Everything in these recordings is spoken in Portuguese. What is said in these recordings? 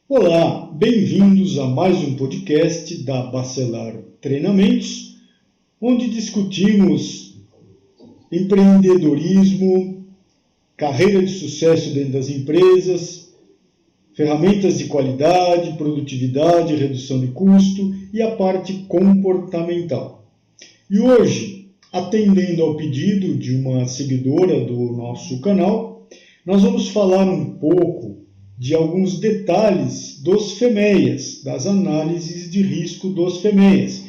Olá, bem-vindos a mais um podcast da Bacelar Treinamentos, onde discutimos empreendedorismo, carreira de sucesso dentro das empresas, ferramentas de qualidade, produtividade, redução de custo e a parte comportamental. E hoje, atendendo ao pedido de uma seguidora do nosso canal, nós vamos falar um pouco de alguns detalhes dos FEMEAs, das análises de risco dos FEMEAs.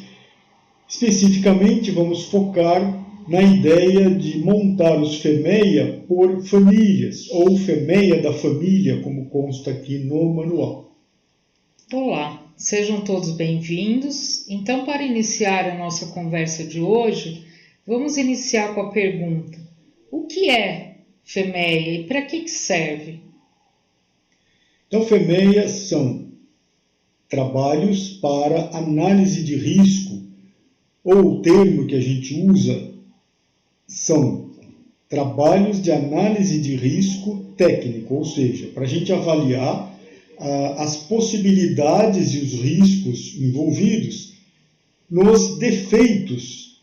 Especificamente, vamos focar na ideia de montar os FEMEA por famílias, ou FEMEA da família, como consta aqui no manual. Olá, sejam todos bem-vindos. Então, para iniciar a nossa conversa de hoje, vamos iniciar com a pergunta: o que é FEMEA e para que serve? Então, FEMEA são trabalhos para análise de risco, ou o termo que a gente usa são trabalhos de análise de risco técnico, ou seja, para a gente avaliar as possibilidades e os riscos envolvidos nos defeitos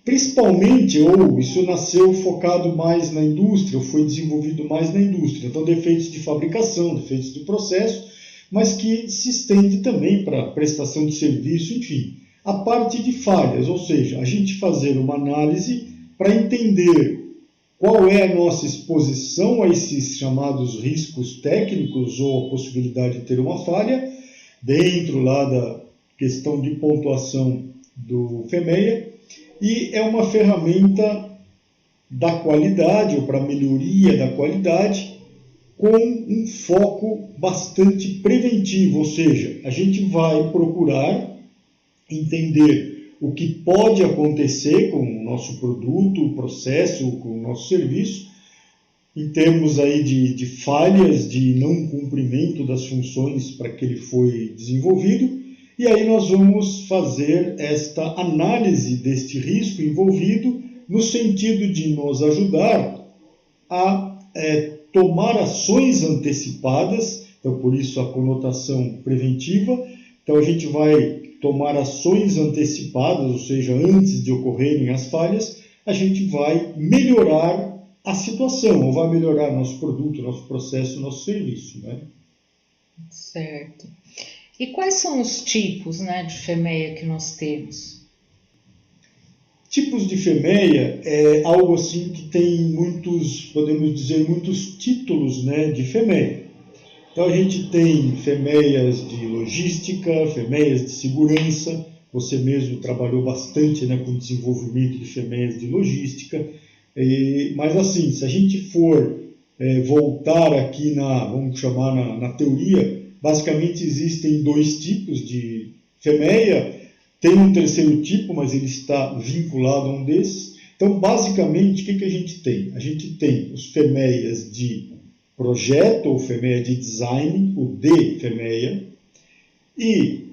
principalmente, ou isso nasceu focado mais na indústria, ou foi desenvolvido mais na indústria, então defeitos de fabricação, defeitos de processo, mas que se estende também para prestação de serviço, enfim, a parte de falhas, ou seja, a gente fazer uma análise para entender qual é a nossa exposição a esses chamados riscos técnicos ou a possibilidade de ter uma falha, dentro lá da questão de pontuação do FEMEA, e é uma ferramenta da qualidade, ou para melhoria da qualidade, com um foco bastante preventivo, ou seja, a gente vai procurar entender o que pode acontecer com o nosso produto, o processo, com o nosso serviço, em termos aí de falhas, de não cumprimento das funções para que ele foi desenvolvido, e aí nós vamos fazer esta análise deste risco envolvido no sentido de nos ajudar a tomar ações antecipadas, então por isso a conotação preventiva. Então a gente vai tomar ações antecipadas, ou seja, antes de ocorrerem as falhas, a gente vai melhorar a situação, ou vai melhorar nosso produto, nosso processo, nosso serviço, né? Certo. E quais são os tipos, de FEMEA que nós temos? Tipos de FEMEA é algo assim que tem muitos, podemos dizer, muitos títulos, de FEMEA. Então a gente tem FEMEAs de logística, FEMEAs de segurança, você mesmo trabalhou bastante com o desenvolvimento de FEMEAs de logística, mas assim, se a gente for voltar aqui vamos chamar na teoria, basicamente existem dois tipos de FEMEA, tem um terceiro tipo, mas ele está vinculado a um desses. Então, basicamente, o que a gente tem? A gente tem os FEMEAs de projeto, ou FEMEA de design, o D-FEMEA, e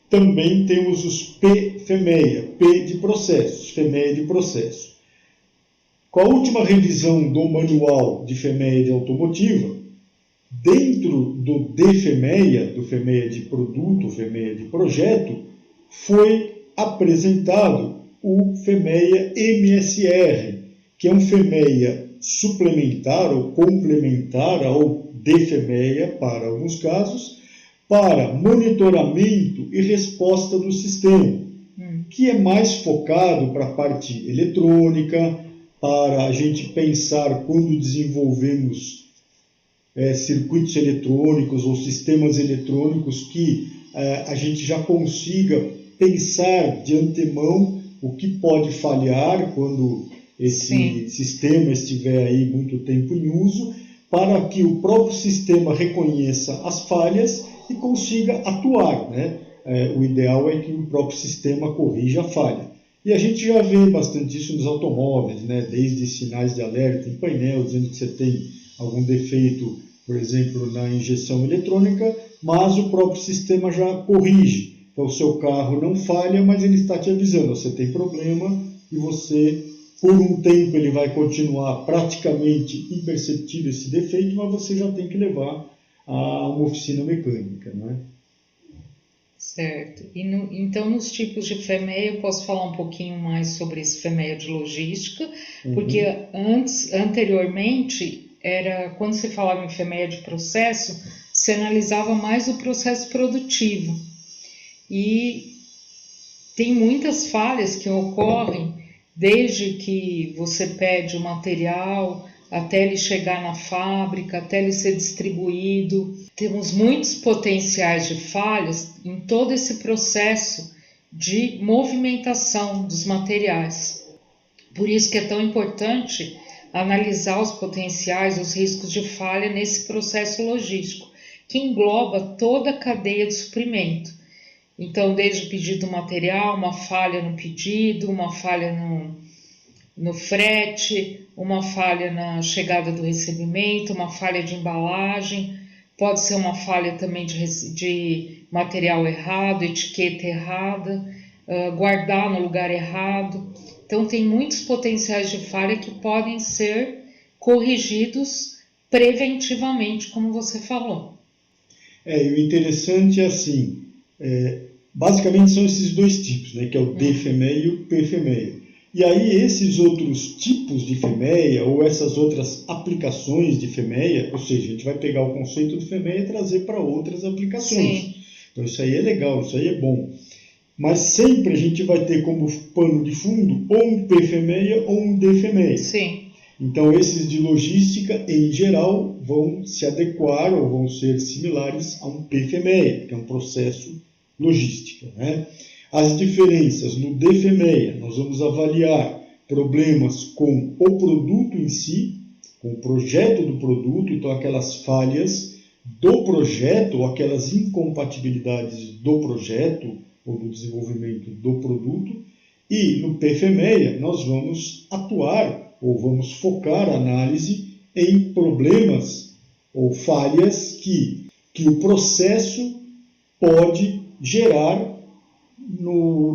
também temos os P-FEMEA, P de processos, FEMEA de processo. Com a última revisão do manual de FEMEA de automotiva, dentro do D-FEMEA, do FEMEA de produto, FEMEA de projeto, foi apresentado o FEMEA MSR, que é um FEMEA suplementar ou complementar ao D-FEMEA, para alguns casos, para monitoramento e resposta do sistema, que é mais focado para a parte eletrônica, para a gente pensar quando desenvolvemos circuitos eletrônicos ou sistemas eletrônicos que a gente já consiga pensar de antemão o que pode falhar quando esse sistema estiver aí muito tempo em uso, para que o próprio sistema reconheça as falhas e consiga atuar, o ideal é que o próprio sistema corrija a falha. E a gente já vê bastante isso nos automóveis, desde sinais de alerta em painel, dizendo que você tem algum defeito, por exemplo, na injeção eletrônica, mas o próprio sistema já corrige. Então, o seu carro não falha, mas ele está te avisando, você tem problema, e você, por um tempo, ele vai continuar praticamente imperceptível esse defeito, mas você já tem que levar a uma oficina mecânica, não é? Certo. Então, nos tipos de FEMEA, eu posso falar um pouquinho mais sobre esse FEMEA de logística, porque anteriormente, quando se falava em FEMEA de processo, se analisava mais o processo produtivo. E tem muitas falhas que ocorrem desde que você pede o material até ele chegar na fábrica, até ele ser distribuído. Temos muitos potenciais de falhas em todo esse processo de movimentação dos materiais. Por isso que é tão importante analisar os potenciais, os riscos de falha nesse processo logístico, que engloba toda a cadeia de suprimento. Então, desde o pedido do material, uma falha no pedido, uma falha no frete, uma falha na chegada do recebimento, uma falha de embalagem, pode ser uma falha também de material errado, etiqueta errada, guardar no lugar errado. Então, tem muitos potenciais de falha que podem ser corrigidos preventivamente, como você falou. E o interessante é assim, basicamente são esses dois tipos, né, que é o DFMEA e o PFMEA. E aí esses outros tipos de FEMEA ou essas outras aplicações de FEMEA, ou seja, a gente vai pegar o conceito de FEMEA e trazer para outras aplicações. Sim. Então isso aí é legal, isso aí é bom. Mas sempre a gente vai ter como pano de fundo ou um PFMEA ou um DFMEA. Sim. Então esses de logística, em geral, vão se adequar ou vão ser similares a um PFMEA, que é um processo logístico, né? As diferenças no DFMEA, nós vamos avaliar problemas com o produto em si, com o projeto do produto, então aquelas falhas do projeto ou aquelas incompatibilidades do projeto ou do desenvolvimento do produto. E no PFMEA nós vamos atuar ou vamos focar a análise em problemas ou falhas que o processo pode gerar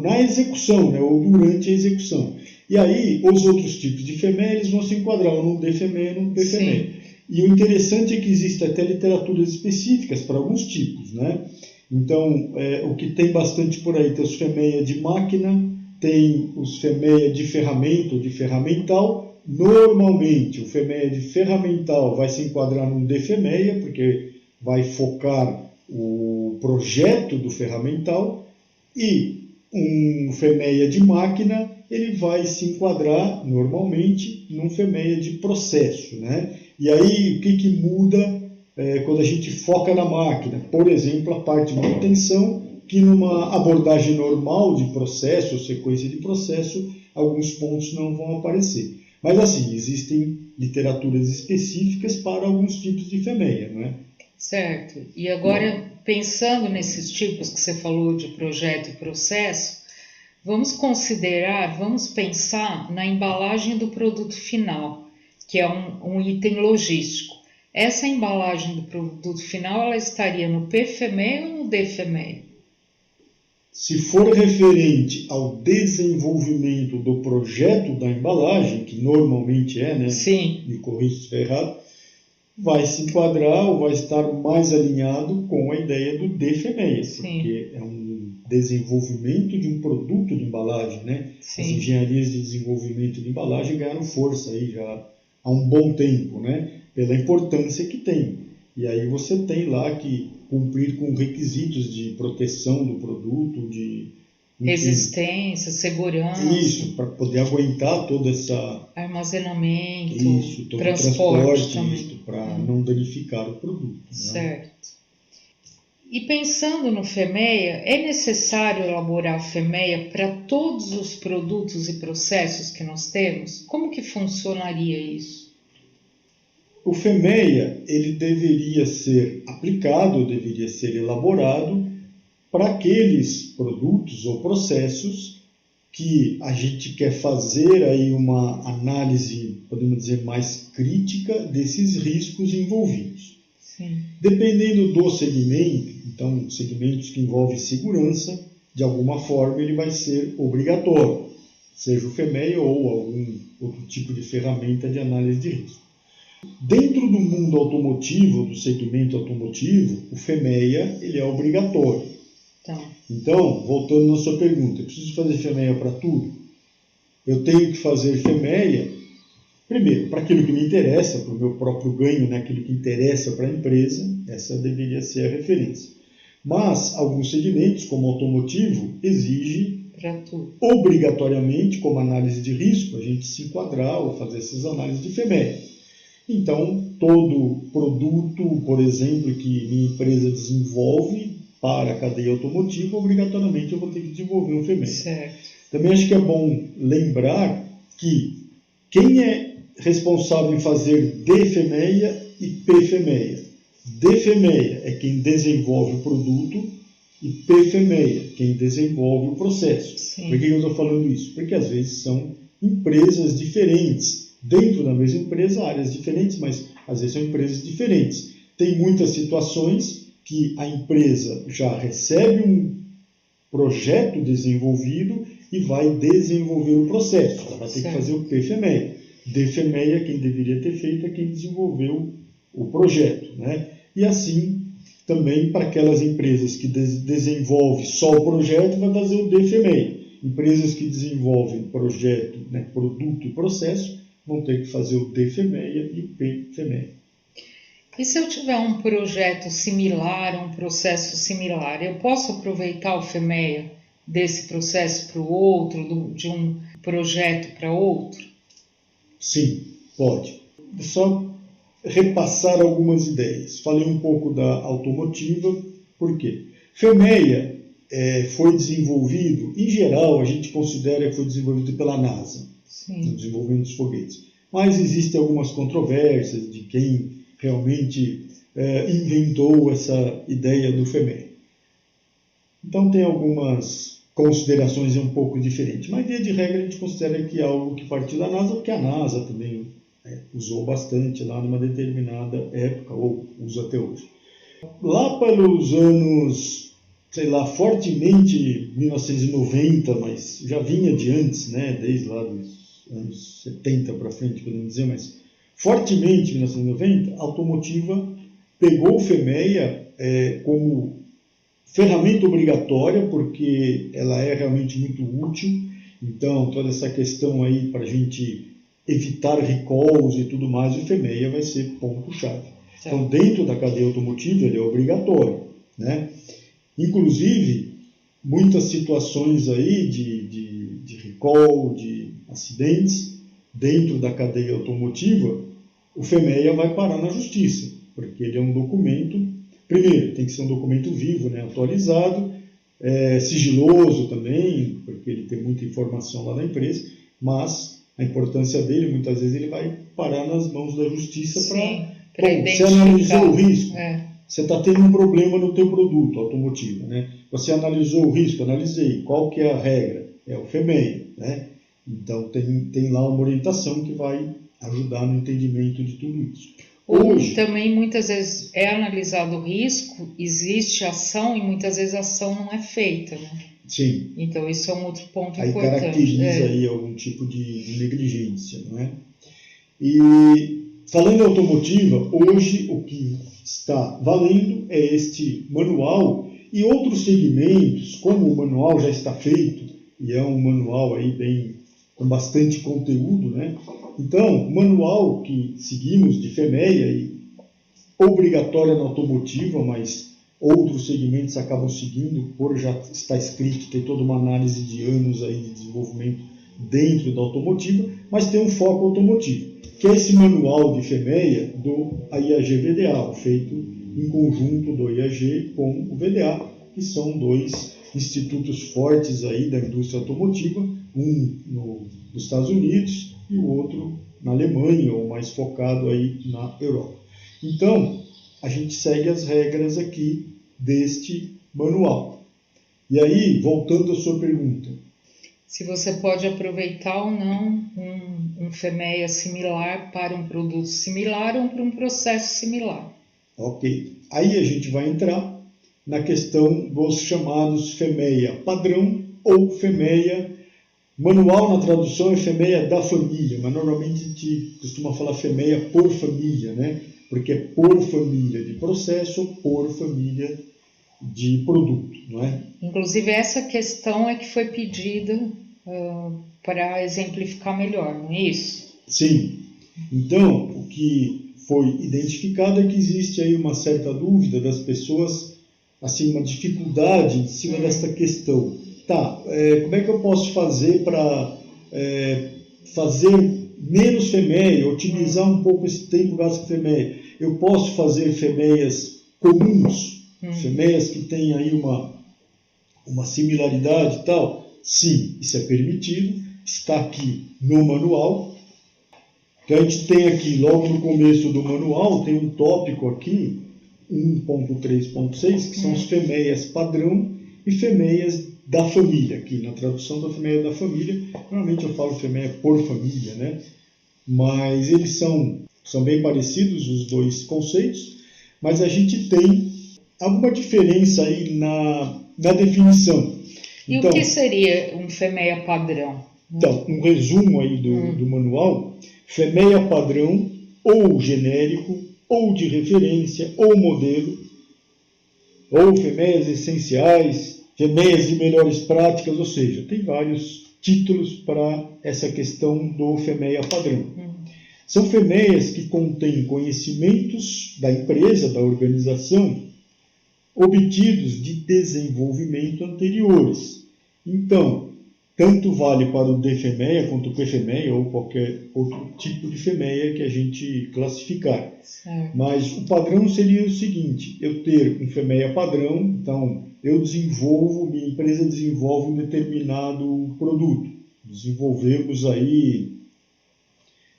na execução, né, ou durante a execução. E aí, os outros tipos de FEMEA, eles vão se enquadrar num DFMEA e num PFMEA. Sim. E o interessante é que existem até literaturas específicas para alguns tipos, né? Então, o que tem bastante por aí, tem os FEMEA de máquina, tem os FEMEA de ferramenta ou de ferramental. Normalmente, o FEMEA de ferramental vai se enquadrar num DFMEA, porque vai focar o projeto do ferramental. E um FEMEA de máquina, ele vai se enquadrar normalmente num FEMEA de processo, né? E aí, o que muda quando a gente foca na máquina? Por exemplo, a parte de manutenção, que numa abordagem normal de processo, ou sequência de processo, alguns pontos não vão aparecer. Mas assim, existem literaturas específicas para alguns tipos de FEMEA, não é? Certo. E agora, pensando nesses tipos que você falou de projeto e processo, vamos pensar na embalagem do produto final, que é um item logístico. Essa embalagem do produto final, ela estaria no PFMEA ou no DFMEA? Se for referente ao desenvolvimento do projeto da embalagem, que normalmente é, né? Sim. Me corrija se estiver errado, vai se enquadrar ou vai estar mais alinhado com a ideia do DFMEA, porque é um desenvolvimento de um produto de embalagem, né? Sim. As engenharias de desenvolvimento de embalagem ganharam força aí já há um bom tempo, né? Pela importância que tem. E aí você tem lá que cumprir com requisitos de proteção do produto, de resistência, segurança. Isso, para poder aguentar toda essa... armazenamento, isso, todo transporte isso, para não danificar o produto. Certo. Né? E pensando no FEMEA, é necessário elaborar FEMEA para todos os produtos e processos que nós temos? Como que funcionaria isso? O FEMEA, ele deveria ser aplicado, deveria ser elaborado para aqueles produtos ou processos que a gente quer fazer aí uma análise, podemos dizer, mais crítica desses riscos envolvidos. Sim. Dependendo do segmento, então segmentos que envolvem segurança, de alguma forma ele vai ser obrigatório, seja o FEMEA ou algum outro tipo de ferramenta de análise de risco. Dentro do mundo automotivo, do segmento automotivo, o FEMEA ele é obrigatório. Então, voltando na sua pergunta, eu preciso fazer FEMEA para tudo? Eu tenho que fazer FEMEA, primeiro, para aquilo que me interessa, para o meu próprio ganho, né? Aquilo que interessa para a empresa, essa deveria ser a referência. Mas, alguns segmentos, como automotivo, exige obrigatoriamente, como análise de risco, a gente se enquadrar ou fazer essas análises de FEMEA. Então, todo produto, por exemplo, que minha empresa desenvolve para a cadeia automotiva, obrigatoriamente eu vou ter que desenvolver um FEMEA. Certo. Também acho que é bom lembrar que quem é responsável em fazer DFEMEA e PFEMEA? DFEMEA é quem desenvolve o produto e PFEMEA, quem desenvolve o processo. Sim. Por que eu estou falando isso? Porque às vezes são empresas diferentes, dentro da mesma empresa, áreas diferentes, mas às vezes são empresas diferentes. Tem muitas situações que a empresa já recebe um projeto desenvolvido e vai desenvolver o processo. Ela vai ter que fazer o PFEMEA. DFEMEA, quem deveria ter feito, é quem desenvolveu o projeto, né? E assim, também para aquelas empresas que desenvolvem só o projeto, vai fazer o DFEMEA. Empresas que desenvolvem projeto, né, produto e processo, vão ter que fazer o DFEMEA e o PFEMEA. E se eu tiver um projeto similar, um processo similar, eu posso aproveitar o FEMEA desse processo para o outro, de um projeto para outro? Sim, pode. Só repassar algumas ideias. Falei um pouco da automotiva, por quê? FEMEA foi desenvolvido, em geral, a gente considera que foi desenvolvido pela NASA, no desenvolvimento dos foguetes. Mas existem algumas controvérsias de quem realmente inventou essa ideia do FEMEA. Então tem algumas considerações um pouco diferentes, mas via de regra a gente considera que é algo que partiu da NASA, porque a NASA também usou bastante lá numa determinada época, ou usa até hoje. Lá pelos anos, sei lá, fortemente 1990, mas já vinha de antes, né, desde lá dos anos 70 para frente, podemos dizer, mas fortemente 1990, a automotiva pegou o FEMEA como ferramenta obrigatória, porque ela é realmente muito útil. Então, toda essa questão aí para a gente evitar recalls e tudo mais, o FEMEA vai ser ponto-chave. Então, dentro da cadeia automotiva, ele é obrigatório, né? Inclusive, muitas situações aí de recall, de acidentes, dentro da cadeia automotiva, o FEMEA vai parar na justiça, porque ele é um documento, primeiro, tem que ser um documento vivo, né, atualizado, sigiloso também, porque ele tem muita informação lá na empresa, mas a importância dele, muitas vezes, ele vai parar nas mãos da justiça para você analisou o risco, você está tendo um problema no teu produto automotivo, né? Você analisou o risco, analisei, qual que é a regra? É o FEMEA, né? Então tem lá uma orientação que vai ajudar no entendimento de tudo isso. Hoje também muitas vezes é analisado o risco, existe ação e muitas vezes a ação não é feita, né? Sim. Então isso é um outro ponto aí importante. Caracteriza aí algum tipo de negligência, não é? E falando em automotiva, hoje o que está valendo é este manual e outros segmentos, como o manual já está feito, e é um manual aí com bastante conteúdo, né? Então, o manual que seguimos de FEMEA, e obrigatória na automotiva, mas outros segmentos acabam seguindo, por já estar escrito, tem toda uma análise de anos aí de desenvolvimento dentro da automotiva, mas tem um foco automotivo, que é esse manual de FEMEA do IAG-VDA, feito em conjunto do IAG com o VDA, que são dois institutos fortes aí da indústria automotiva, um nos Estados Unidos e o outro na Alemanha, ou mais focado aí na Europa. Então, a gente segue as regras aqui deste manual. E aí, voltando à sua pergunta. Se você pode aproveitar ou não um FEMEA similar para um produto similar ou para um processo similar. Ok. Aí a gente vai entrar na questão dos chamados FEMEA padrão ou FEMEA Manual na tradução é FEMEA da família, mas normalmente a gente costuma falar FEMEA por família, né? Porque é por família de processo ou por família de produto, não é? Inclusive, essa questão é que foi pedida para exemplificar melhor, não é isso? Sim. Então, o que foi identificado é que existe aí uma certa dúvida das pessoas, assim, uma dificuldade em cima desta questão. Tá, como é que eu posso fazer para fazer menos FEMEA, otimizar um pouco esse tempo gasto com FEMEA? Eu posso fazer FEMEAs comuns, FEMEAs que têm aí uma similaridade e tal? Sim, isso é permitido, está aqui no manual. Então a gente tem aqui, logo no começo do manual, tem um tópico aqui, 1.3.6, que são os FEMEAs padrão e FEMEAs da família. Aqui na tradução da FEMEA da família, normalmente eu falo FEMEA por família, né? Mas eles são bem parecidos os dois conceitos, mas a gente tem alguma diferença aí na definição. E então, o que seria um FEMEA padrão? Então, um resumo aí do manual: FEMEA padrão, ou genérico, ou de referência, ou modelo, ou FEMEAs essenciais, FEMEAs de melhores práticas, ou seja, tem vários títulos para essa questão do FEMEA padrão. São FEMEAs que contêm conhecimentos da empresa, da organização, obtidos de desenvolvimento anteriores. Então, tanto vale para o DFEMEA quanto o PFEMEA ou qualquer outro tipo de FEMEA que a gente classificar. Certo. Mas o padrão seria o seguinte: eu ter um FEMEA padrão, então eu desenvolvo, minha empresa desenvolve um determinado produto. Desenvolvemos aí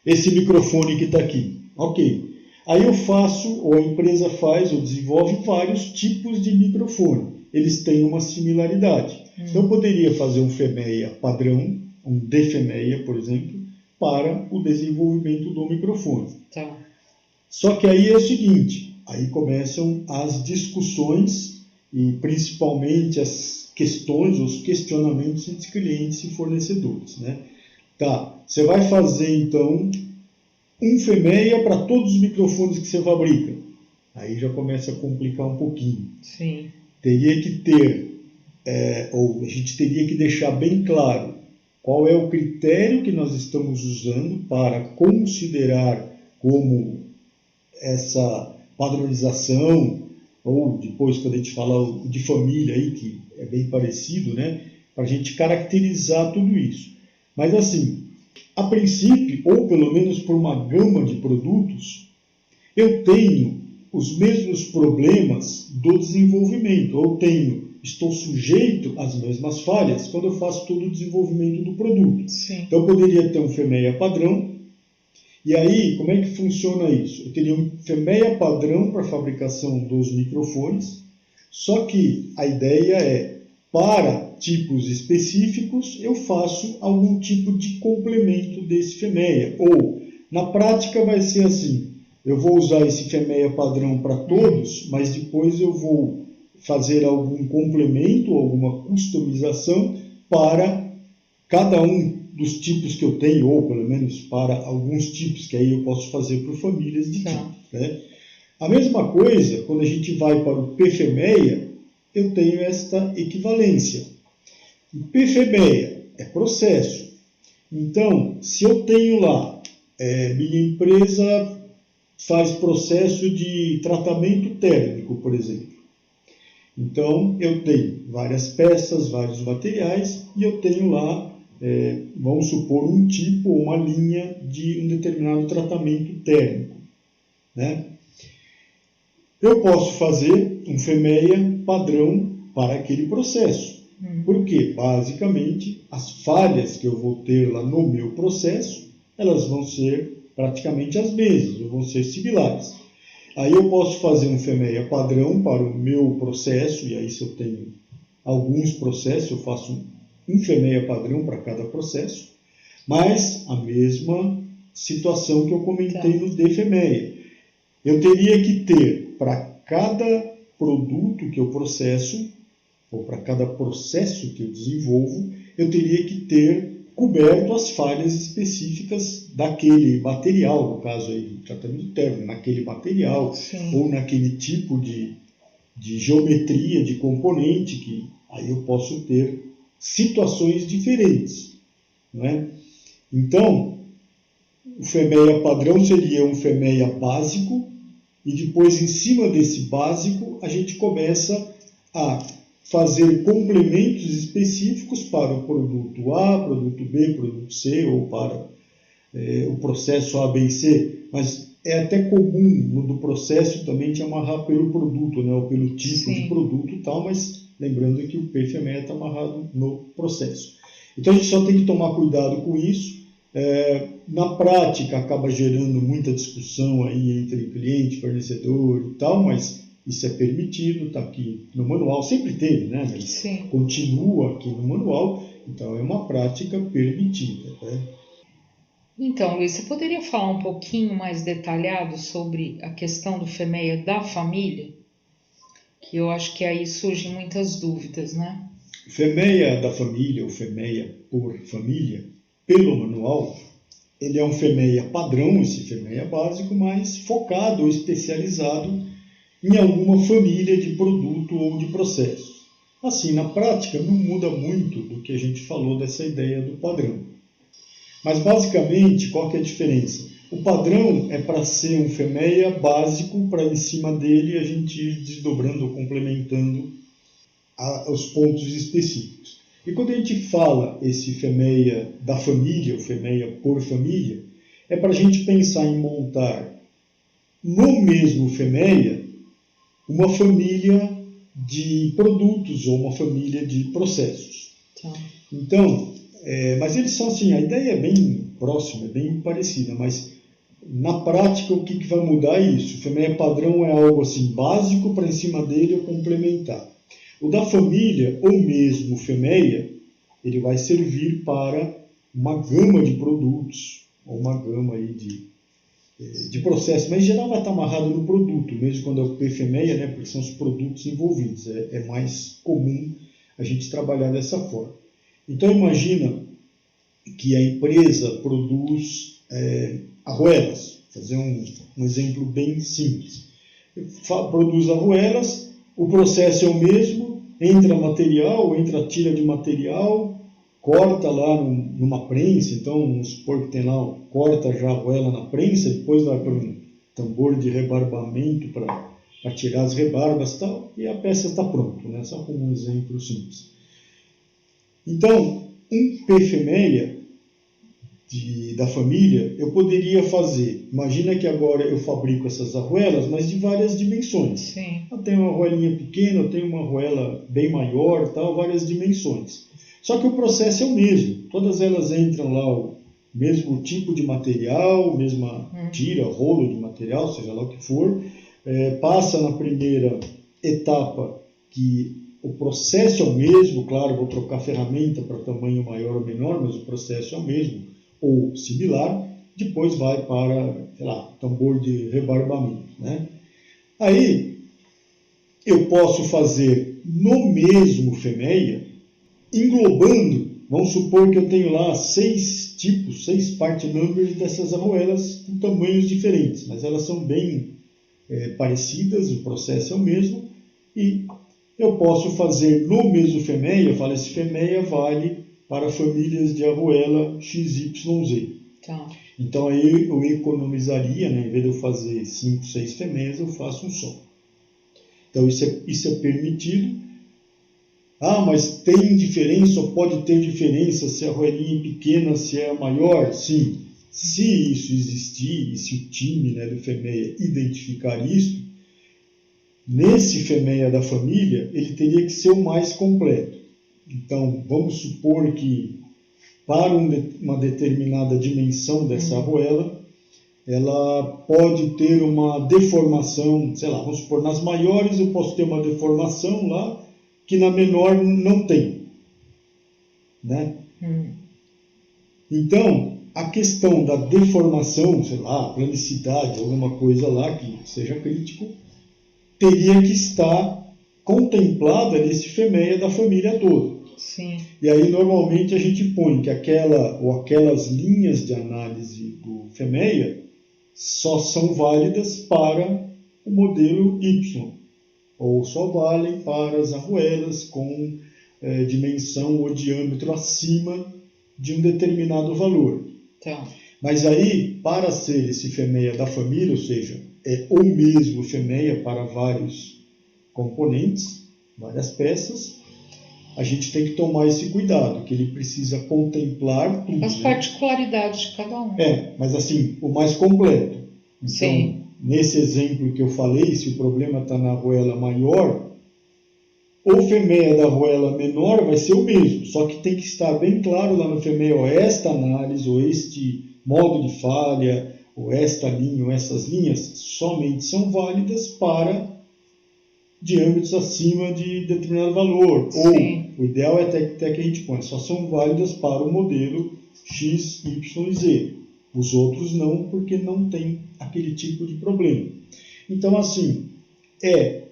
esse microfone que está aqui. Ok. Aí eu faço, ou a empresa faz, ou desenvolve vários tipos de microfone. Eles têm uma similaridade. Então eu poderia fazer um FEMEA padrão, um DFEMEA, por exemplo, para o desenvolvimento do microfone. Tá. Só que aí é o seguinte, aí começam as discussões e principalmente as questões, os questionamentos entre clientes e fornecedores, né? Tá, você vai fazer então um FEMEA para todos os microfones que você fabrica. Aí já começa a complicar um pouquinho. Sim. Teria que ter, ou a gente teria que deixar bem claro qual é o critério que nós estamos usando para considerar como essa padronização, ou depois quando a gente fala de família aí, que é bem parecido, né? Para a gente caracterizar tudo isso. Mas assim, a princípio, ou pelo menos por uma gama de produtos, eu tenho os mesmos problemas do desenvolvimento, ou estou sujeito às mesmas falhas quando eu faço todo o desenvolvimento do produto. Sim. Então eu poderia ter um FEMEA padrão, e aí como é que funciona isso? Eu teria um FEMEA padrão para a fabricação dos microfones, só que a ideia é, para tipos específicos, eu faço algum tipo de complemento desse FEMEA. Ou, na prática, vai ser assim: eu vou usar esse FEMEA padrão para todos, mas depois eu vou fazer algum complemento, alguma customização para cada um dos tipos que eu tenho, ou pelo menos para alguns tipos, que aí eu posso fazer por famílias de tipos, né? A mesma coisa, quando a gente vai para o PFEMEA, eu tenho esta equivalência. O PFEMEA é processo. Então, se eu tenho lá, minha empresa faz processo de tratamento térmico, por exemplo. Então, eu tenho várias peças, vários materiais, e eu tenho lá, vamos supor, um tipo ou uma linha de um determinado tratamento térmico, né? Eu posso fazer um FEMEA padrão para aquele processo. Porque, basicamente, as falhas que eu vou ter lá no meu processo, elas vão ser praticamente as mesmas, ou vão ser similares. Aí eu posso fazer um FEMEA padrão para o meu processo, e aí se eu tenho alguns processos, eu faço um FEMEA padrão para cada processo, mas a mesma situação que eu comentei no DFEMEA. Eu teria que ter, para cada produto que eu processo, ou para cada processo que eu desenvolvo, eu teria que ter coberto as falhas específicas daquele material, no caso aí do tratamento térmico, naquele material, Sim. ou naquele tipo de geometria de componente, que aí eu posso ter situações diferentes, não é? Então, o FEMEA padrão seria um FEMEA básico, e depois, em cima desse básico, a gente começa a fazer complementos específicos para o produto A, produto B, produto C, ou para o processo A, B e C. Mas é até comum no do processo também te amarrar pelo produto, né, ou pelo tipo Sim. de produto e tal, mas lembrando que o PFME está amarrado no processo. Então a gente só tem que tomar cuidado com isso. Na prática acaba gerando muita discussão aí entre cliente, fornecedor e tal, mas isso é permitido, está aqui no manual, sempre teve, né? Mas Sim. continua aqui no manual, então é uma prática permitida, né? Então, Luiz, você poderia falar um pouquinho mais detalhado sobre a questão do FEMEA da família? Que eu acho que aí surgem muitas dúvidas, né? O FEMEA da família, o FEMEA por família, pelo manual, ele é um FEMEA padrão, esse FEMEA básico, mas focado ou especializado em alguma família de produto ou de processo. Assim, na prática, não muda muito do que a gente falou dessa ideia do padrão. Mas, basicamente, qual que é a diferença? O padrão é para ser um FEMEA básico, para em cima dele a gente ir desdobrando ou complementando os pontos específicos. E quando a gente fala esse FEMEA da família, o FEMEA por família, é para a gente pensar em montar no mesmo FEMEA uma família de produtos ou uma família de processos. Tá. Então, mas eles são assim, a ideia é bem próxima, é bem parecida, mas na prática o que vai mudar é isso. O FEMEA padrão é algo assim básico, para em cima dele eu complementar. O da família, ou mesmo o FEMEA, ele vai servir para uma gama de produtos, ou uma gama aí de processos, mas em geral vai estar amarrado no produto, mesmo quando é o PFMEA, né, porque são os produtos envolvidos. É mais comum a gente trabalhar dessa forma. Então imagina que a empresa produz arruelas, vou fazer um exemplo bem simples. Produz arruelas, o processo é o mesmo, entra material, entra tira de material, corta lá numa prensa, então vamos supor que tem lá, corta já a arruela na prensa, depois vai para um tambor de rebarbamento para tirar as rebarbas e tal, e a peça está pronta, né? Só como um exemplo simples. Então, um PFMEA da família, eu poderia fazer, imagina que agora eu fabrico essas arruelas, mas de várias dimensões. Sim. Eu tenho uma arruelinha pequena, eu tenho uma arruela bem maior, tal, várias dimensões. Só que o processo é o mesmo, todas elas entram lá, o mesmo tipo de material, mesma tira, rolo de material, seja lá o que for, passa na primeira etapa que o processo é o mesmo, claro, vou trocar ferramenta para tamanho maior ou menor, mas o processo é o mesmo, ou similar, depois vai para, sei lá, tambor de rebarbamento, né? Aí, eu posso fazer no mesmo FEMEA, englobando, vamos supor que eu tenho lá 6 tipos, 6 part numbers dessas arruelas com tamanhos diferentes, mas elas são bem parecidas, o processo é o mesmo, e eu posso fazer no mesmo FEMEA, eu falo, esse FEMEA vale para famílias de arruela XYZ. Tá. Então aí eu economizaria, né? Em vez de eu fazer 5, 6 FEMEAs, eu faço um só. Então isso é permitido. Ah, mas tem diferença ou pode ter diferença se a arruelinha é pequena, se é maior? Sim. Se isso existir, e se o time, né, do FEMEA identificar isso, nesse FEMEA da família, ele teria que ser o mais completo. Então, vamos supor que para uma determinada dimensão dessa arruela, ela pode ter uma deformação, sei lá, vamos supor, nas maiores eu posso ter uma deformação lá, que na menor não tem, né? Então, a questão da deformação, sei lá, planicidade, alguma coisa lá que seja crítico, teria que estar contemplada nesse FEMEA da família toda. Sim. E aí, normalmente, a gente põe que aquela ou aquelas linhas de análise do FEMEA só são válidas para o modelo Y, ou só valem para as arruelas com dimensão ou diâmetro acima de um determinado valor. Então, Mas aí, para ser esse FEMEA da família, ou seja, é o mesmo FEMEA para vários componentes, várias peças, a gente tem que tomar esse cuidado, que ele precisa contemplar tudo. as particularidades de cada um. Mas assim, o mais completo. Então, Sim. nesse exemplo que eu falei, se o problema está na arruela maior, o FEMEA da arruela menor vai ser o mesmo, só que tem que estar bem claro lá no FEMEA, ó, esta análise, ou este modo de falha, ou esta linha, ou essas linhas, somente são válidas para diâmetros acima de determinado valor. Sim. Ou, o ideal é até que a gente põe, só são válidas para o modelo X, Y e Z. Os outros não, porque não tem aquele tipo de problema. Então, assim, é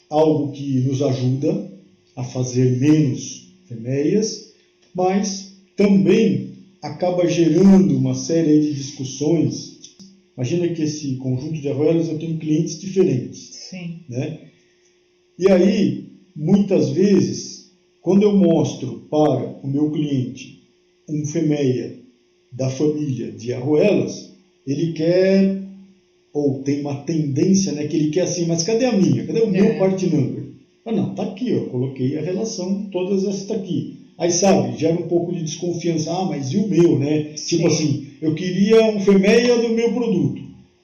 algo que nos ajuda a fazer menos FEMEAs, mas também acaba gerando uma série de discussões. Imagina que esse conjunto de arruelas eu tenho clientes diferentes. Sim. Né? E aí, muitas vezes, quando eu mostro para o meu cliente um FEMEA da família de arruelas, ele quer, ou tem uma tendência, né, que ele quer assim, mas cadê a minha? Cadê o meu part number? Ah, não, tá aqui, ó, coloquei a relação, todas essas tá aqui. Aí, sabe, gera um pouco de desconfiança, mas e o meu, né? Sim. Tipo assim, eu queria um FEMEA do meu produto.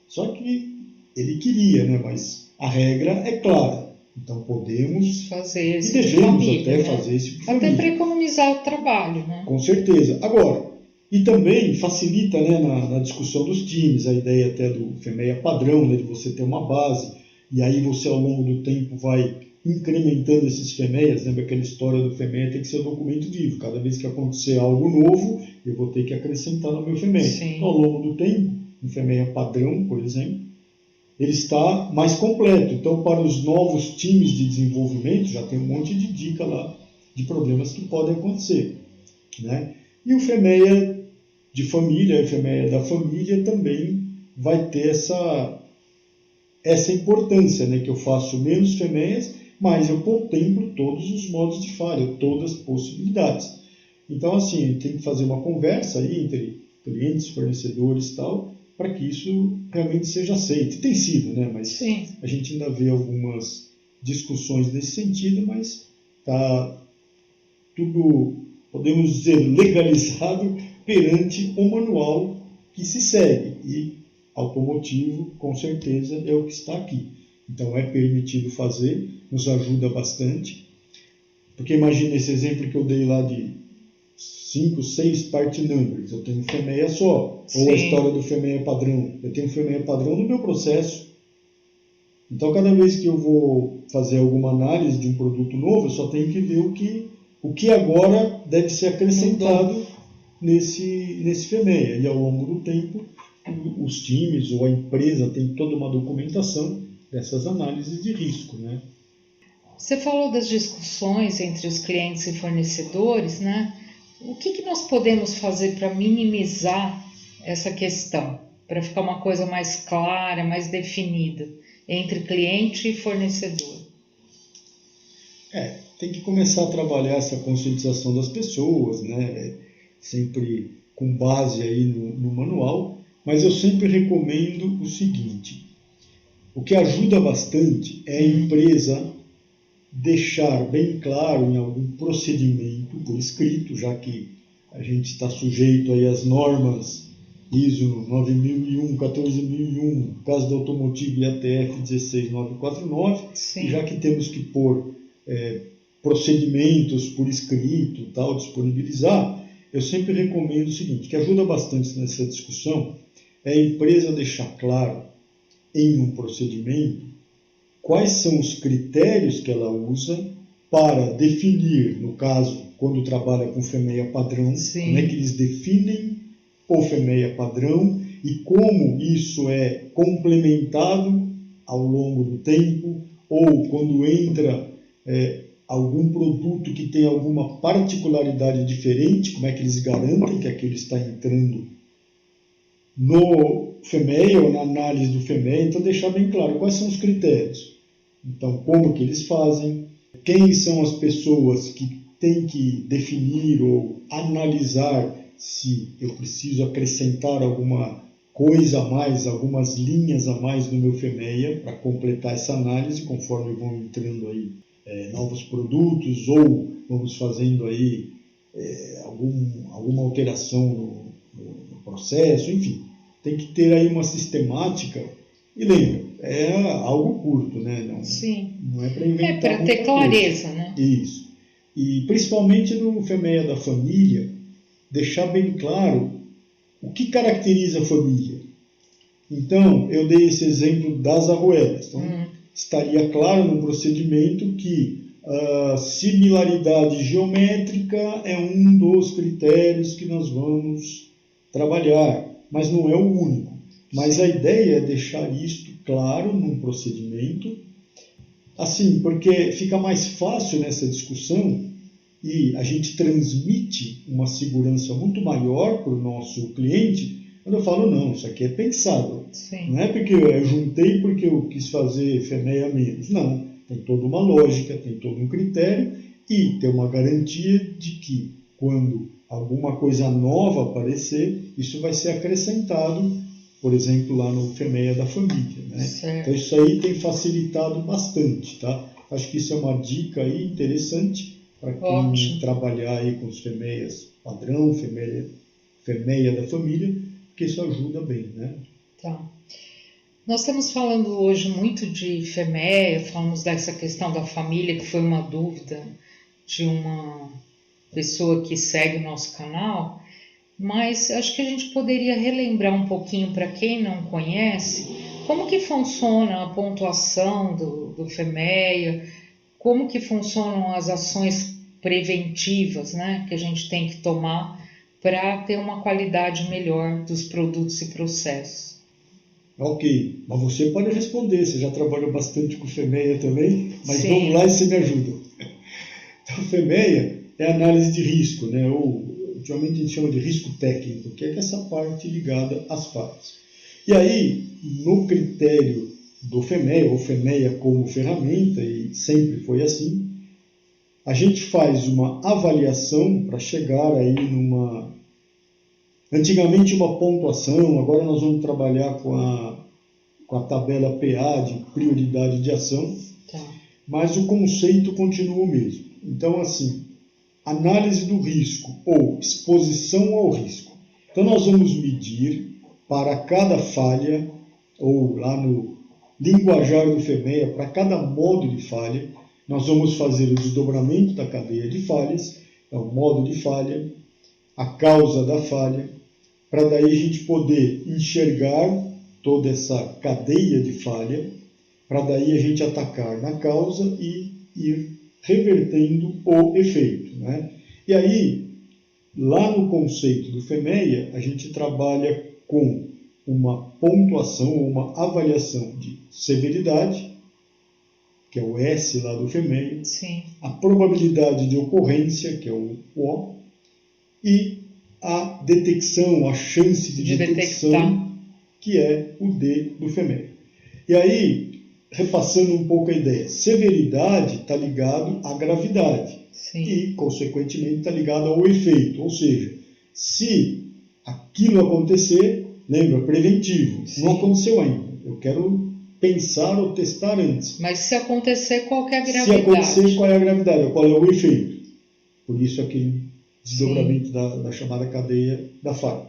Só que ele queria, né, mas a regra é clara. Então podemos fazer esse e devemos família, até né? fazer esse por Até família. para economizar o trabalho, né? Com certeza. Agora, e também facilita, né, na discussão dos times, a ideia até do FEMEA padrão, né, de você ter uma base, e aí você ao longo do tempo vai incrementando esses FEMEAs. Lembra aquela história do FEMEA tem que ser um documento vivo. Cada vez que acontecer algo novo, eu vou ter que acrescentar no meu FEMEA. Então, ao longo do tempo, um FEMEA padrão, por exemplo, ele está mais completo. Então, para os novos times de desenvolvimento, já tem um monte de dica lá de problemas que podem acontecer. Né? E o FEMEA de família, o FEMEA da família também vai ter essa importância, né? Que eu faço menos FEMEAs, mas eu contemplo todos os modos de falha, todas as possibilidades. Então, assim, tem que fazer uma conversa aí entre clientes, fornecedores e tal, para que isso realmente seja aceito. Tem sido, né? Mas Sim. A gente ainda vê algumas discussões nesse sentido, mas está tudo, podemos dizer, legalizado perante o manual que se segue. E automotivo, com certeza, é o que está aqui. Então, é permitido fazer, nos ajuda bastante. Porque imagina esse exemplo que eu dei lá de 5, 6 part numbers, eu tenho um FEMEA só. Sim. Ou a história do FEMEA padrão. Eu tenho um FEMEA padrão no meu processo. Então, cada vez que eu vou fazer alguma análise de um produto novo, eu só tenho que ver o que agora deve ser acrescentado nesse FEMEA. E ao longo do tempo, os times ou a empresa tem toda uma documentação dessas análises de risco, né? Você falou das discussões entre os clientes e fornecedores, né? O que nós podemos fazer para minimizar essa questão? Para ficar uma coisa mais clara, mais definida entre cliente e fornecedor? Tem que começar a trabalhar essa conscientização das pessoas, né? Sempre com base aí no manual, mas eu sempre recomendo o seguinte: o que ajuda bastante é a empresa deixar bem claro em algum procedimento por escrito, já que a gente está sujeito aí às normas ISO 9001, 14001, no caso do automotivo e ATF 16949, Sim. e já que temos que pôr procedimentos por escrito, tal, disponibilizar, eu sempre recomendo o seguinte, que ajuda bastante nessa discussão, é a empresa deixar claro em um procedimento quais são os critérios que ela usa para definir, no caso, quando trabalha com FEMEA padrão, Sim. como é que eles definem o FEMEA padrão e como isso é complementado ao longo do tempo ou quando entra algum produto que tem alguma particularidade diferente, como é que eles garantem que aquilo está entrando no FEMEA ou na análise do FEMEA. Então, deixar bem claro quais são os critérios. Então, como que eles fazem, quem são as pessoas que têm que definir ou analisar se eu preciso acrescentar alguma coisa a mais, algumas linhas a mais no meu FEMEA para completar essa análise, conforme vão entrando aí novos produtos ou vamos fazendo aí alguma alteração no processo, enfim. Tem que ter aí uma sistemática. E lembra, é algo curto, né? Sim. Não é para inventar. É para ter clareza, né? Isso. E principalmente no FEMEA da família, deixar bem claro o que caracteriza a família. Então, eu dei esse exemplo das arruelas. Então, estaria claro no procedimento que a similaridade geométrica é um dos critérios que nós vamos trabalhar, mas não é o único. Mas a ideia é deixar isto claro num procedimento, assim, porque fica mais fácil nessa discussão e a gente transmite uma segurança muito maior para o nosso cliente quando eu falo, não, isso aqui é pensado. Sim. Não é porque eu juntei porque eu quis fazer FEMEA menos. Não, tem toda uma lógica, tem todo um critério e tem uma garantia de que quando alguma coisa nova aparecer, isso vai ser acrescentado, por exemplo, lá no FEMEA da família. Né? Então isso aí tem facilitado bastante. Tá? Acho que isso é uma dica aí interessante para quem trabalhar aí com os FEMEAs padrão, FEMEA da família, porque isso ajuda bem, né? Tá. Nós estamos falando hoje muito de FEMEA, falamos dessa questão da família, que foi uma dúvida de uma pessoa que segue o nosso canal, mas acho que a gente poderia relembrar um pouquinho para quem não conhece, como que funciona a pontuação do FEMEA, como que funcionam as ações preventivas, né, que a gente tem que tomar para ter uma qualidade melhor dos produtos e processos. Ok, mas você pode responder, você já trabalhou bastante com FEMEA também, mas Sim. Vamos lá e você me ajuda. Então, FEMEA é análise de risco, né? Ou ultimamente a gente chama de risco técnico, que é essa parte ligada às falhas. E aí, no critério do FEMEA, ou FEMEA como ferramenta, e sempre foi assim, a gente faz uma avaliação para chegar aí numa... Antigamente uma pontuação, agora nós vamos trabalhar com a tabela PA de prioridade de ação, mas o conceito continua o mesmo. Então, assim, análise do risco ou exposição ao risco. Então, nós vamos medir para cada falha, ou lá no linguajar do FEMEA, para cada modo de falha, nós vamos fazer o desdobramento da cadeia de falhas, então, o modo de falha, a causa da falha, para daí a gente poder enxergar toda essa cadeia de falha, para daí a gente atacar na causa e ir revertendo o efeito. Né? E aí, lá no conceito do FEMEA, a gente trabalha com uma pontuação, uma avaliação de severidade, que é o S lá do FEMEA, Sim. a probabilidade de ocorrência, que é o O, e a detecção, a chance de detecção, detectar, que é o D do FEMEA. E aí, repassando um pouco a ideia, severidade está ligado à gravidade. Sim. E, consequentemente, está ligado ao efeito. Ou seja, se aquilo acontecer, lembra, preventivo. Sim. Não aconteceu ainda. Eu quero pensar ou testar antes. Mas se acontecer, qual é a gravidade? Se acontecer, qual é a gravidade? Qual é o efeito? Por isso aquele desdobramento da chamada cadeia da falha.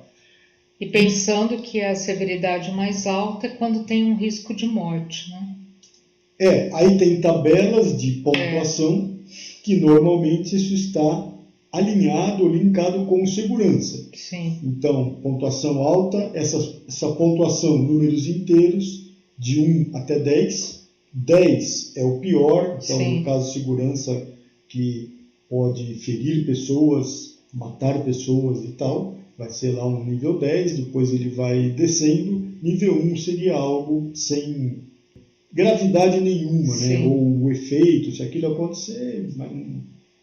E pensando que a severidade mais alta é quando tem um risco de morte, né? Aí tem tabelas de pontuação que normalmente isso está alinhado ou linkado com segurança. Sim. Então, pontuação alta, essa pontuação, números inteiros, de 1 até 10. 10 é o pior, então Sim. no caso de segurança que pode ferir pessoas, matar pessoas e tal, vai ser lá um nível 10, depois ele vai descendo. Nível 1 seria algo sem gravidade nenhuma, né? Sim. Ou o efeito, se aquilo acontecer,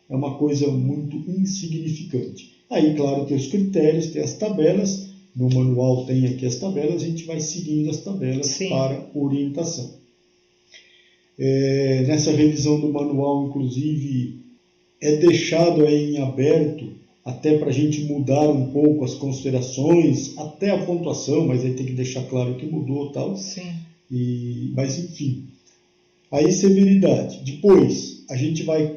é uma coisa muito insignificante. Aí, claro, tem os critérios, tem as tabelas, no manual tem aqui as tabelas, a gente vai seguindo as tabelas Sim. para orientação. Nessa revisão do manual, inclusive, é deixado aí em aberto, até para a gente mudar um pouco as considerações, até a pontuação, mas aí tem que deixar claro que mudou e tal. Sim. Mas enfim, aí severidade. Depois, a gente vai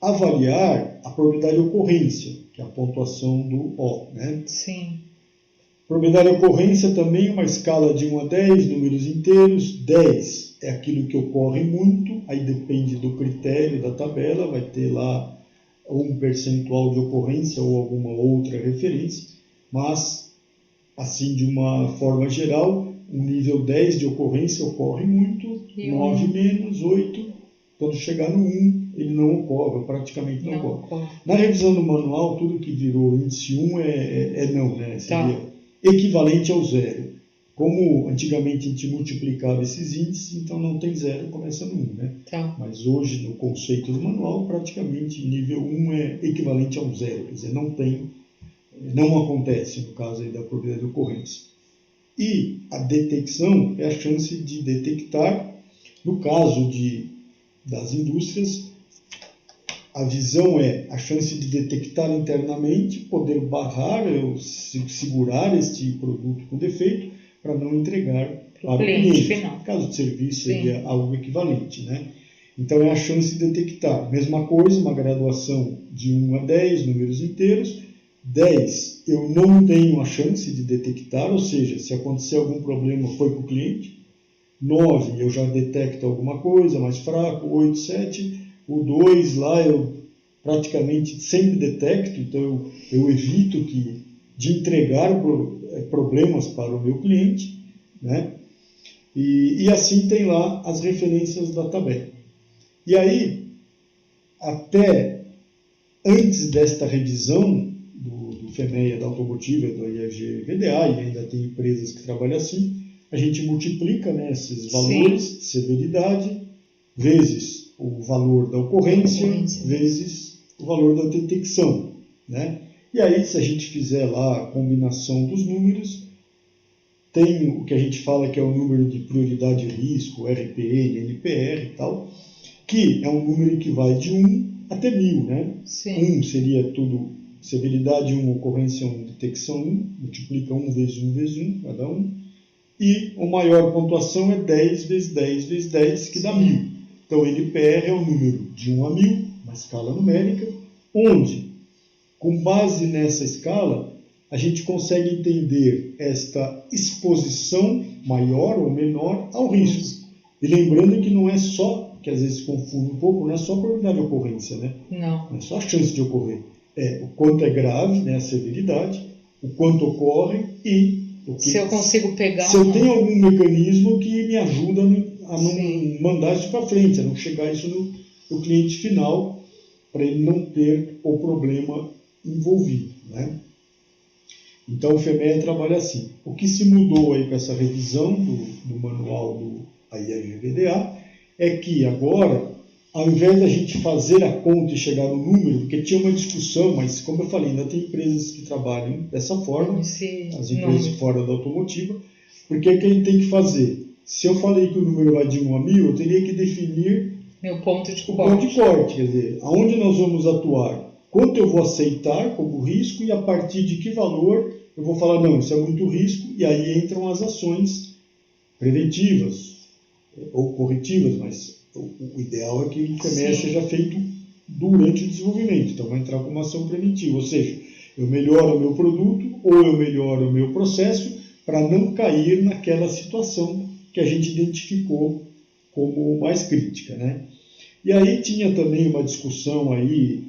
avaliar a probabilidade de ocorrência, que é a pontuação do O, né? Sim. Probabilidade de ocorrência também uma escala de 1 a 10, números inteiros. 10 é aquilo que ocorre muito, aí depende do critério da tabela, vai ter lá um percentual de ocorrência ou alguma outra referência, mas, assim, de uma forma geral, um nível 10 de ocorrência ocorre muito, 9 menos, 8, quando chegar no 1, ele não ocorre, praticamente não ocorre. Na revisão do manual, tudo que virou índice 1 é não, né? Seria equivalente ao zero. Como antigamente a gente multiplicava esses índices, então não tem zero, começa no 1, né? Mas hoje, no conceito do manual, praticamente nível 1 é equivalente ao zero, quer dizer, não acontece, no caso aí da probabilidade de ocorrência. E a detecção é a chance de detectar, no caso das indústrias, a visão é a chance de detectar internamente, poder barrar ou segurar este produto com defeito para não entregar para o cliente. Final. No caso de serviço, seria algo equivalente, né? Então, é a chance de detectar. Mesma coisa, uma graduação de 1 a 10, números inteiros. 10, eu não tenho a chance de detectar, ou seja, se acontecer algum problema, foi com o cliente. 9, eu já detecto alguma coisa, mais fraco. 8, 7. O 2, lá eu praticamente sempre detecto, então eu evito de entregar problemas para o meu cliente, né? E assim tem lá as referências da tabela. E aí, até antes desta revisão do FEMEA, da automotiva, do IFG VDA, e ainda tem empresas que trabalham assim, a gente multiplica, né, esses valores, severidade, vezes o valor da ocorrência, vezes o valor da detecção, né? E aí, se a gente fizer lá a combinação dos números, tem o que a gente fala que é o número de prioridade de risco, RPN, NPR e tal, que é um número que vai de 1 até 1000, né? Sim. 1 seria tudo, severidade 1, ocorrência 1, detecção 1, multiplica 1 vezes 1 vezes 1, vai dar 1. E a maior pontuação é 10 vezes 10 vezes 10, que dá 1000. Então, NPR é o número de 1 a 1000, uma escala numérica, onde, com base nessa escala, a gente consegue entender esta exposição maior ou menor ao risco. E lembrando que não é só, que às vezes confunde um pouco, não é só a probabilidade de ocorrência, né? Não é só a chance de ocorrer. É o quanto é grave, né, a severidade, o quanto ocorre e se eu consigo pegar. Se eu tenho algum mecanismo que me ajuda a não mandar isso para frente, a não chegar isso no cliente final, para ele não ter o problema envolvido, né? Então o FEMEA trabalha assim. O que se mudou aí com essa revisão do manual do IFG-VDA é que agora, ao invés da gente fazer a conta e chegar no número, porque tinha uma discussão, mas como eu falei, ainda tem empresas que trabalham dessa forma, as empresas fora da automotiva, porque o que a gente tem que fazer? Se eu falei que o número vai de 1 a 1000, eu teria que definir meu ponto de corte, quer dizer, aonde nós vamos atuar, quanto eu vou aceitar como risco e a partir de que valor eu vou falar, não, isso é muito risco, e aí entram as ações preventivas ou corretivas, mas o ideal é que o FEMEA seja feito durante o desenvolvimento, então vai entrar como ação preventiva, ou seja, eu melhoro o meu produto ou eu melhoro o meu processo para não cair naquela situação que a gente identificou como mais crítica, né? E aí tinha também uma discussão aí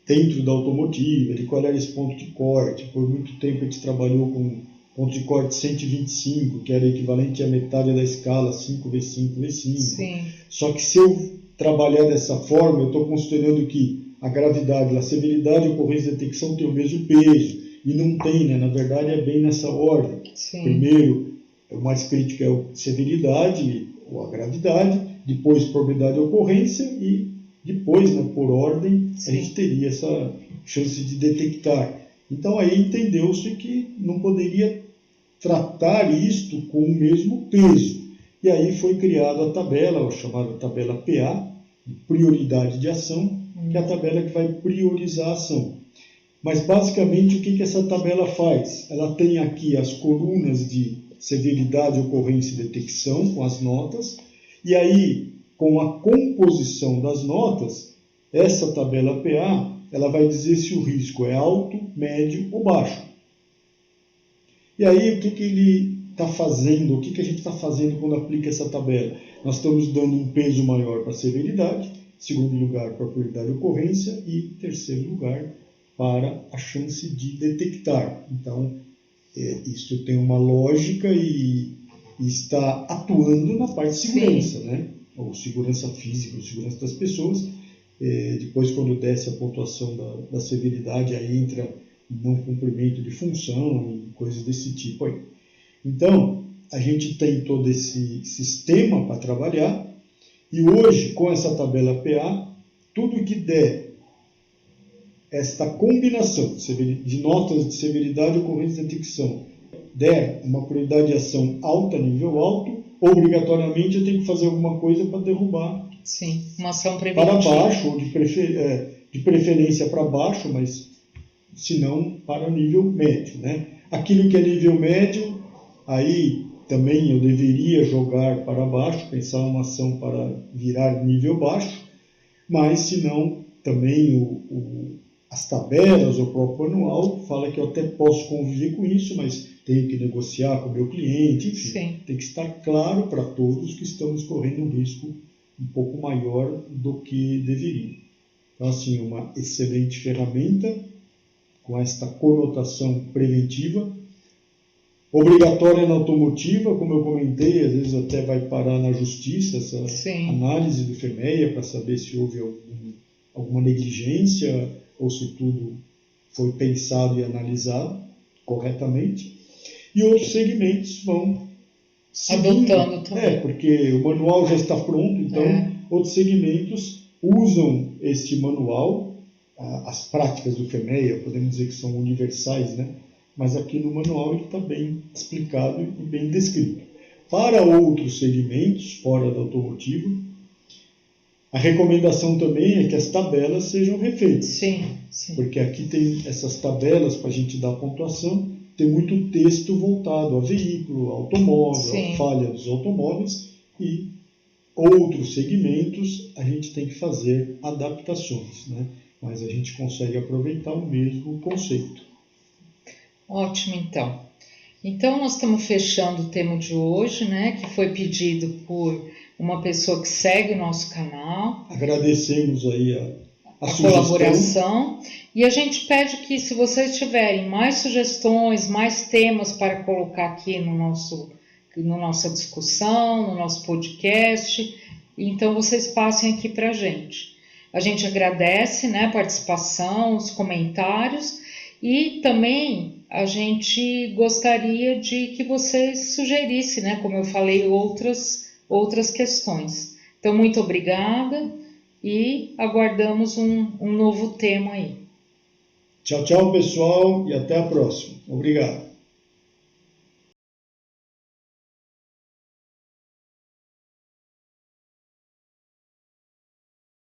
dentro da automotiva, de qual era esse ponto de corte. Por muito tempo a gente trabalhou com ponto de corte 125, que era equivalente à metade da escala 5 vezes 5 vezes 5. Sim. Só que se eu trabalhar dessa forma, eu estou considerando que a gravidade, a severidade, a ocorrência e a detecção tem o mesmo peso. E não tem, né? Na verdade é bem nessa ordem. Sim. Primeiro, o mais crítico é a severidade, ou a gravidade, depois probabilidade de ocorrência e depois, né, por ordem, Sim. a gente teria essa chance de detectar. Então aí entendeu-se que não poderia tratar isto com o mesmo peso. E aí foi criada a tabela, a chamada tabela PA, prioridade de ação, que é a tabela que vai priorizar a ação. Mas basicamente o que essa tabela faz? Ela tem aqui as colunas de severidade, ocorrência e detecção, com as notas, e aí, com a composição das notas, essa tabela PA, ela vai dizer se o risco é alto, médio ou baixo. E aí, o que ele está fazendo, o que a gente está fazendo quando aplica essa tabela? Nós estamos dando um peso maior para a severidade, segundo lugar para a probabilidade de ocorrência e terceiro lugar para a chance de detectar. Então, isso tem uma lógica e está atuando na parte de segurança, né? Ou segurança física, ou segurança das pessoas. Depois, quando desce a pontuação da severidade, aí entra não cumprimento de função e coisas desse tipo aí. Então, a gente tem todo esse sistema para trabalhar e hoje, com essa tabela PA, tudo que der esta combinação de notas de severidade, ocorrência e detecção, der uma probabilidade de ação alta, nível alto, obrigatoriamente eu tenho que fazer alguma coisa para derrubar. Sim, uma ação preventiva. Para baixo, ou de preferência para baixo, mas se não para nível médio, né? Aquilo que é nível médio, aí também eu deveria jogar para baixo, pensar uma ação para virar nível baixo, mas se não, também as tabelas, o próprio manual, fala que eu até posso conviver com isso, mas tenho que negociar com o meu cliente, enfim, Sim. tem que estar claro para todos que estamos correndo um risco um pouco maior do que deveria. Então, assim, uma excelente ferramenta com esta conotação preventiva, obrigatória na automotiva, como eu comentei, às vezes até vai parar na justiça essa Sim. análise do FEMEA para saber se houve alguma negligência ou se tudo foi pensado e analisado corretamente. E outros segmentos vão seguindo. Adotando também. Porque o manual já está pronto, então outros segmentos usam este manual, as práticas do FEMEA, podemos dizer que são universais, né? Mas aqui no manual ele está bem explicado e bem descrito. Para outros segmentos, fora da automotiva, a recomendação também é que as tabelas sejam refeitas. Sim, sim. Porque aqui tem essas tabelas para a gente dar pontuação, tem muito texto voltado a veículo, automóvel, Sim. a falha dos automóveis e outros segmentos a gente tem que fazer adaptações, né? Mas a gente consegue aproveitar o mesmo conceito. Ótimo, então. Então, nós estamos fechando o tema de hoje, né? Que foi pedido por uma pessoa que segue o nosso canal. Agradecemos aí a colaboração. E a gente pede que, se vocês tiverem mais sugestões, mais temas para colocar aqui no nossa discussão, no nosso podcast, então vocês passem aqui para a gente. A gente agradece, né, a participação, os comentários e também a gente gostaria de que vocês sugerissem, né, como eu falei, outras questões. Então, muito obrigada e aguardamos um novo tema aí. Tchau, tchau, pessoal, e até a próxima. Obrigado.